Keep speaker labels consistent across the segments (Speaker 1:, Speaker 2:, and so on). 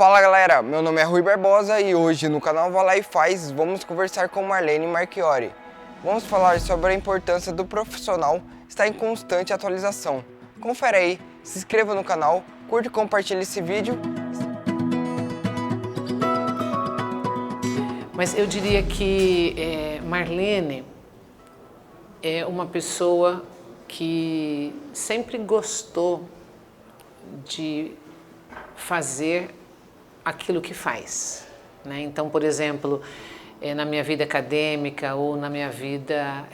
Speaker 1: Fala galera, meu nome é Rui Barbosa e hoje no canal Vai Lá e Faz vamos conversar com Marlene Marchiori. Vamos falar sobre a importância do profissional estar em constante atualização. Confere aí, se inscreva no canal, curte e compartilhe esse vídeo.
Speaker 2: Mas eu diria que Marlene é uma pessoa que sempre gostou de fazer aquilo que faz, né? Então, por exemplo, na minha vida acadêmica ou na minha vida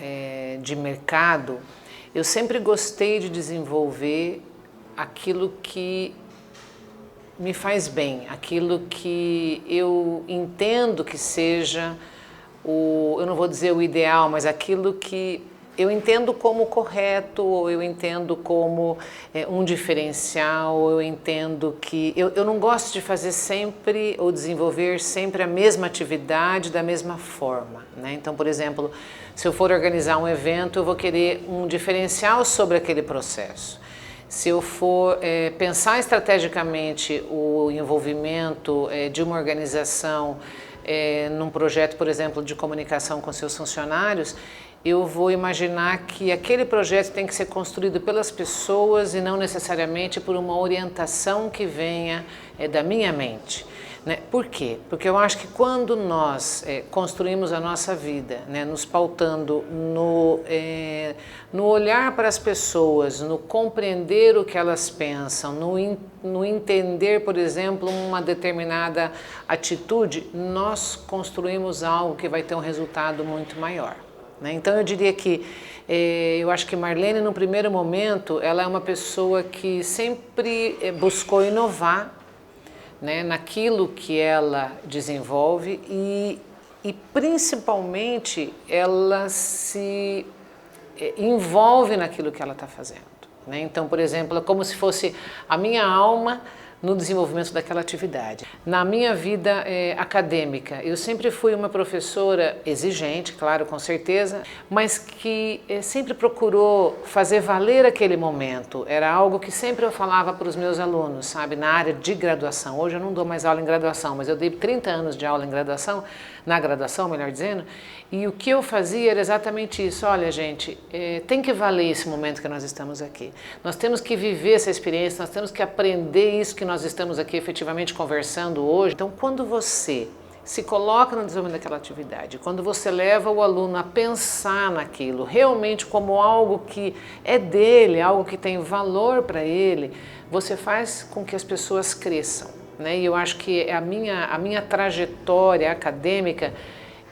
Speaker 2: de mercado, eu sempre gostei de desenvolver aquilo que me faz bem, aquilo que eu entendo que seja eu não vou dizer o ideal, mas aquilo que eu entendo como correto, ou eu entendo como um diferencial, ou eu entendo que... Eu não gosto de fazer sempre ou desenvolver sempre a mesma atividade da mesma forma, né? Então, por exemplo, se eu for organizar um evento, eu vou querer um diferencial sobre aquele processo. Se eu for pensar estrategicamente o envolvimento de uma organização num projeto, por exemplo, de comunicação com seus funcionários, eu vou imaginar que aquele projeto tem que ser construído pelas pessoas e não necessariamente por uma orientação que venha da minha mente, né? Por quê? Porque eu acho que quando nós construímos a nossa vida, né, nos pautando no olhar para as pessoas, no compreender o que elas pensam, no entender, por exemplo, uma determinada atitude, nós construímos algo que vai ter um resultado muito maior, né? Então eu diria que eu acho que Marlene, no primeiro momento, ela é uma pessoa que sempre buscou inovar, né, naquilo que ela desenvolve e principalmente ela se envolve naquilo que ela está fazendo, né? Então, por exemplo, é como se fosse a minha alma no desenvolvimento daquela atividade. Na minha vida acadêmica, eu sempre fui uma professora exigente, claro, com certeza, mas que sempre procurou fazer valer aquele momento. Era algo que sempre eu falava para os meus alunos, sabe, na área de graduação. Hoje eu não dou mais aula em graduação, mas eu dei 30 anos de aula em graduação, na graduação, melhor dizendo, e o que eu fazia era exatamente isso. Olha, gente, tem que valer esse momento que nós estamos aqui. Nós temos que viver essa experiência, nós temos que aprender isso que nós estamos aqui efetivamente conversando hoje. Então, quando você se coloca no desenvolvimento daquela atividade, quando você leva o aluno a pensar naquilo realmente como algo que é dele, algo que tem valor para ele, você faz com que as pessoas cresçam, né? E eu acho que a minha trajetória acadêmica,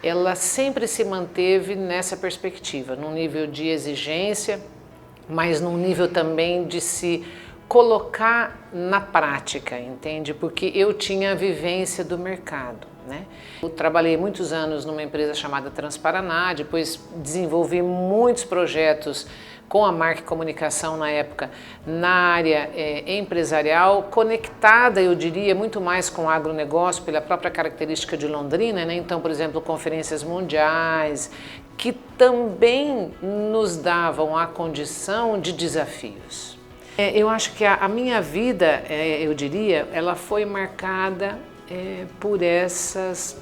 Speaker 2: ela sempre se manteve nessa perspectiva, num nível de exigência, mas num nível também de se colocar na prática, entende? Porque eu tinha a vivência do mercado, né? Eu trabalhei muitos anos numa empresa chamada Transparaná, depois desenvolvi muitos projetos com a Mark Comunicação na época, na área empresarial, conectada, eu diria, muito mais com o agronegócio, pela própria característica de Londrina, né? Então, por exemplo, conferências mundiais, que também nos davam a condição de desafios. Eu acho que a minha vida, eu diria, ela foi marcada por essas,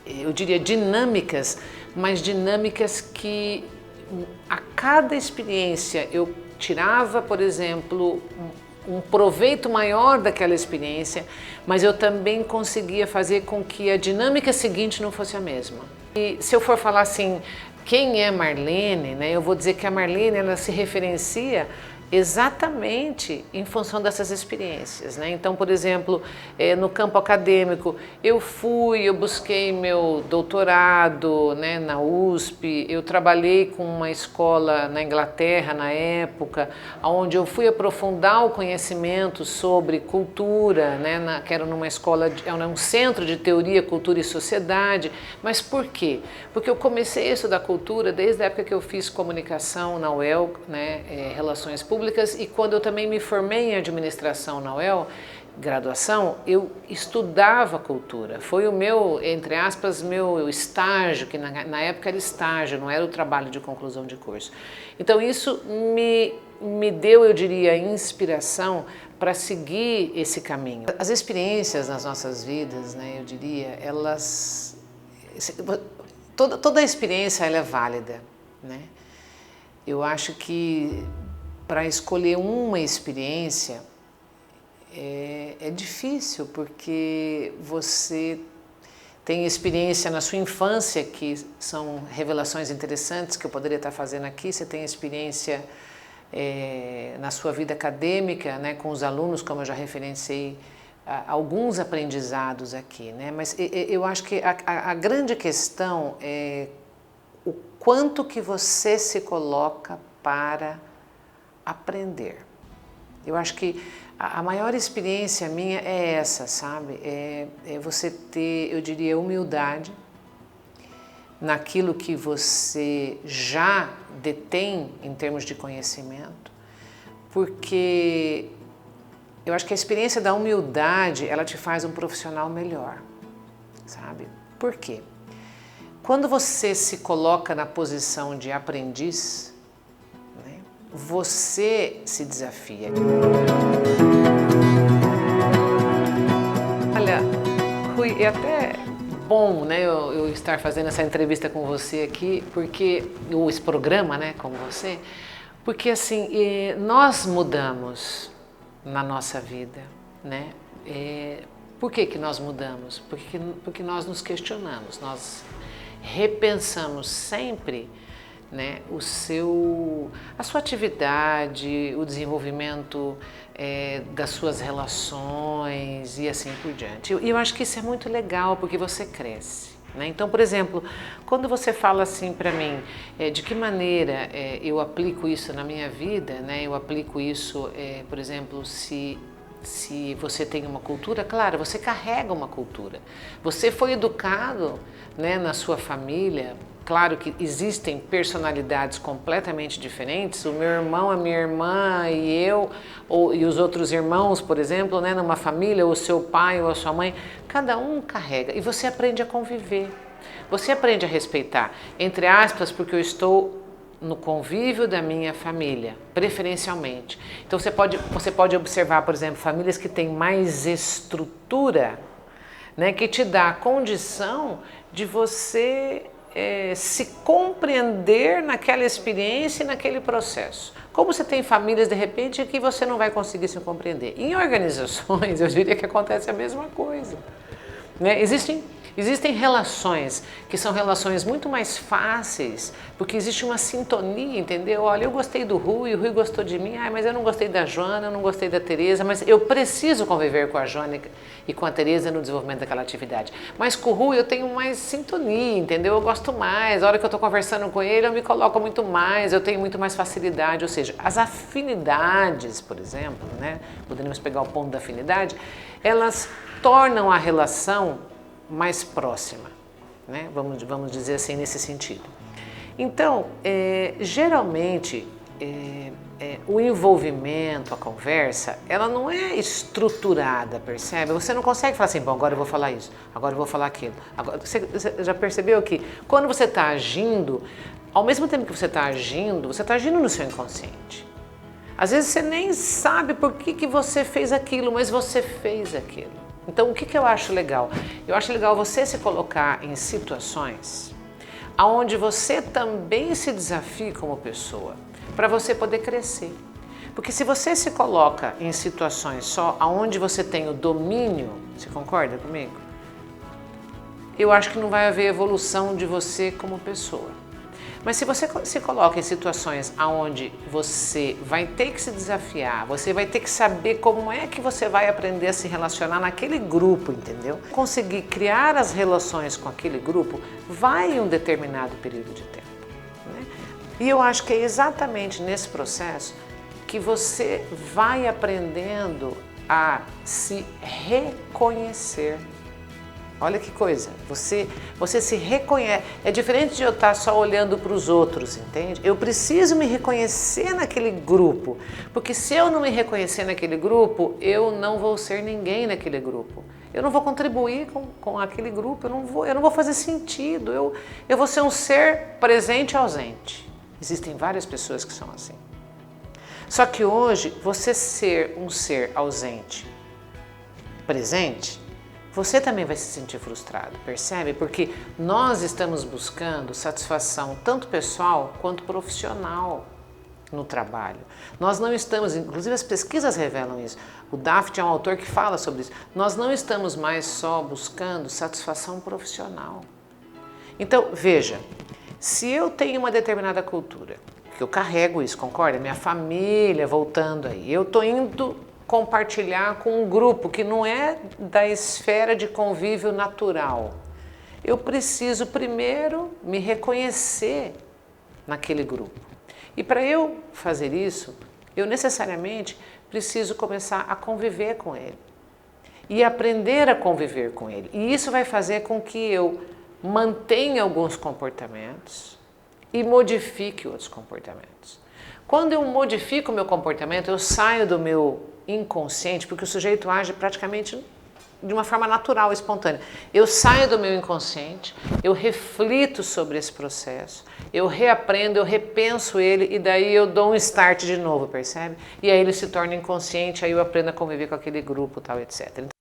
Speaker 2: eu diria, dinâmicas, mas dinâmicas que a cada experiência eu tirava, por exemplo, um proveito maior daquela experiência, mas eu também conseguia fazer com que a dinâmica seguinte não fosse a mesma. E se eu for falar assim, quem é Marlene, né, eu vou dizer que a Marlene, ela se referencia exatamente em função dessas experiências, né? Então, por exemplo, no campo acadêmico, eu busquei meu doutorado, né, na USP, eu trabalhei com uma escola na Inglaterra na época, onde eu fui aprofundar o conhecimento sobre cultura, né, que era numa escola, um centro de teoria, cultura e sociedade. Mas por quê? Porque eu comecei a estudar cultura desde a época que eu fiz comunicação na UEL, né, relações públicas, e quando eu também me formei em administração na UEL, graduação, eu estudava cultura. Foi o meu, entre aspas, meu estágio, que na época era estágio, não era o trabalho de conclusão de curso. Então isso me deu, eu diria, inspiração para seguir esse caminho. As experiências nas nossas vidas, né, eu diria, elas... Toda a experiência ela é válida, né? Eu acho que para escolher uma experiência é difícil, porque você tem experiência na sua infância, que são revelações interessantes que eu poderia estar fazendo aqui, você tem experiência na sua vida acadêmica, né, com os alunos, como eu já referenciei, alguns aprendizados aqui, né? Mas eu acho que a grande questão é o quanto que você se coloca para aprender. Eu acho que a maior experiência minha é essa, sabe? É você ter, eu diria, humildade naquilo que você já detém em termos de conhecimento, porque eu acho que a experiência da humildade, ela te faz um profissional melhor, sabe? Por quê? Quando você se coloca na posição de aprendiz, né, você se desafia. Olha, Rui, é até bom, né, eu estar fazendo essa entrevista com você aqui, porque esse programa, né, com você, porque assim, nós mudamos na nossa vida, né? Por que nós mudamos? Porque nós nos questionamos, nós repensamos sempre, né, a sua atividade, o desenvolvimento das suas relações e assim por diante. E eu acho que isso é muito legal, porque você cresce, né? Então, por exemplo, quando você fala assim para mim, de que maneira eu aplico isso na minha vida, né? Eu aplico isso, por exemplo, se você tem uma cultura, claro, você carrega uma cultura. Você foi educado, né, na sua família. Claro que existem personalidades completamente diferentes. O meu irmão, a minha irmã e eu, e os outros irmãos, por exemplo, né, numa família, o seu pai ou a sua mãe, cada um carrega. E você aprende a conviver. Você aprende a respeitar, entre aspas, porque eu estou no convívio da minha família, preferencialmente. Então você pode observar, por exemplo, famílias que têm mais estrutura, né, que te dá a condição de você se compreender naquela experiência e naquele processo. Como você tem famílias, de repente, que você não vai conseguir se compreender. Em organizações, eu diria que acontece a mesma coisa, né? Existem relações que são relações muito mais fáceis, porque existe uma sintonia, entendeu? Olha, eu gostei do Rui, o Rui gostou de mim, mas eu não gostei da Joana, eu não gostei da Tereza, mas eu preciso conviver com a Joana e com a Tereza no desenvolvimento daquela atividade. Mas com o Rui eu tenho mais sintonia, entendeu? Eu gosto mais, a hora que eu estou conversando com ele eu me coloco muito mais, eu tenho muito mais facilidade, ou seja, as afinidades, por exemplo, né? Poderíamos pegar o ponto da afinidade, elas tornam a relação mais próxima, né? Vamos dizer assim, nesse sentido. Então, geralmente, o envolvimento, a conversa, ela não é estruturada, percebe? Você não consegue falar assim, bom, agora eu vou falar isso, agora eu vou falar aquilo. Agora, você já percebeu que quando você está agindo, ao mesmo tempo que você está agindo no seu inconsciente. Às vezes você nem sabe por que você fez aquilo, mas você fez aquilo. Então, o que eu acho legal? Eu acho legal você se colocar em situações onde você também se desafie como pessoa, para você poder crescer. Porque se você se coloca em situações só onde você tem o domínio, você concorda comigo? Eu acho que não vai haver evolução de você como pessoa. Mas se você se coloca em situações onde você vai ter que se desafiar, você vai ter que saber como é que você vai aprender a se relacionar naquele grupo, entendeu? Conseguir criar as relações com aquele grupo vai em um determinado período de tempo, né? E eu acho que é exatamente nesse processo que você vai aprendendo a se reconhecer Olha que coisa, você se reconhece. É diferente de eu estar só olhando para os outros, entende? Eu preciso me reconhecer naquele grupo, porque se eu não me reconhecer naquele grupo, eu não vou ser ninguém naquele grupo. Eu não vou contribuir com aquele grupo, eu não vou fazer sentido, eu vou ser um ser presente e ausente. Existem várias pessoas que são assim. Só que hoje, você ser um ser ausente, presente, você também vai se sentir frustrado, percebe? Porque nós estamos buscando satisfação tanto pessoal quanto profissional no trabalho. Nós não estamos, inclusive as pesquisas revelam isso, o Daft é um autor que fala sobre isso, nós não estamos mais só buscando satisfação profissional. Então, veja, se eu tenho uma determinada cultura, que eu carrego isso, concorda? Minha família, voltando aí, eu estou indo compartilhar com um grupo que não é da esfera de convívio natural. Eu preciso primeiro me reconhecer naquele grupo. E para eu fazer isso, eu necessariamente preciso começar a conviver com ele e aprender a conviver com ele. E isso vai fazer com que eu mantenha alguns comportamentos e modifique outros comportamentos. Quando eu modifico o meu comportamento, eu saio do meu inconsciente, porque o sujeito age praticamente de uma forma natural, espontânea. Eu saio do meu inconsciente, eu reflito sobre esse processo, eu reaprendo, eu repenso ele e daí eu dou um start de novo, percebe? E aí ele se torna inconsciente, aí eu aprendo a conviver com aquele grupo, tal, etc. Então,